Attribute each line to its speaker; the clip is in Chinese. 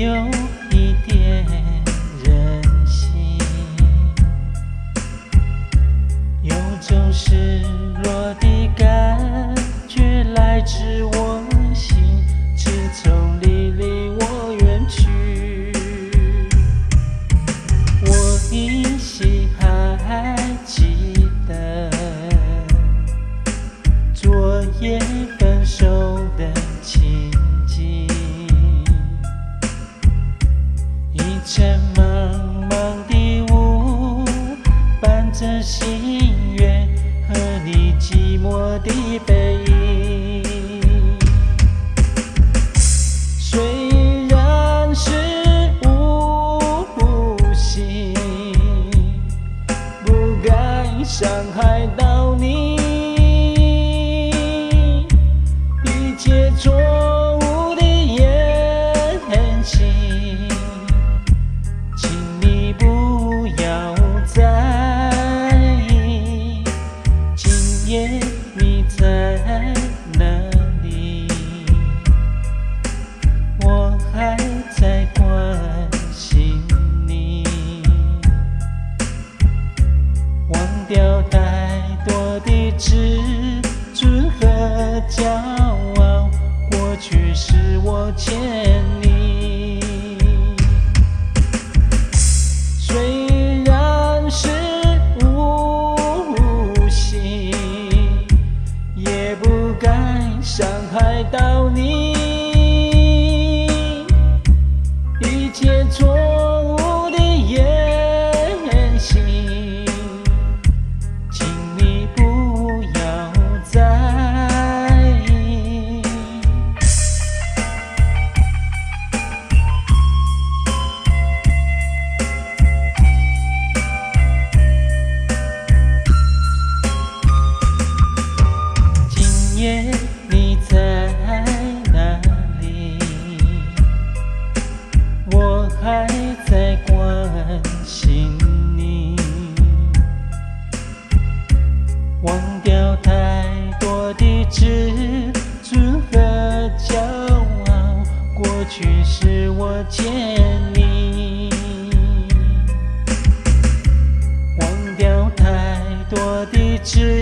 Speaker 1: 有一点任性，有种失落的感觉来自我心，自从你离我远去，我依稀还记得昨夜分手的情景，一阵茫茫的雾伴着心愿和你寂寞的背影。虽然是无心，不该伤害到你，一切错误的言行，请你不要在意。今夜你在哪里？我还在关心你，忘掉太多的自尊和骄傲，过去是我欠你。虽然是无心，也不该伤害到你，一切错误的言行，请你不要在意。今夜你在哪里？我还在关心你，忘掉太多的自尊和骄傲，过去是我欠你，忘掉太多的自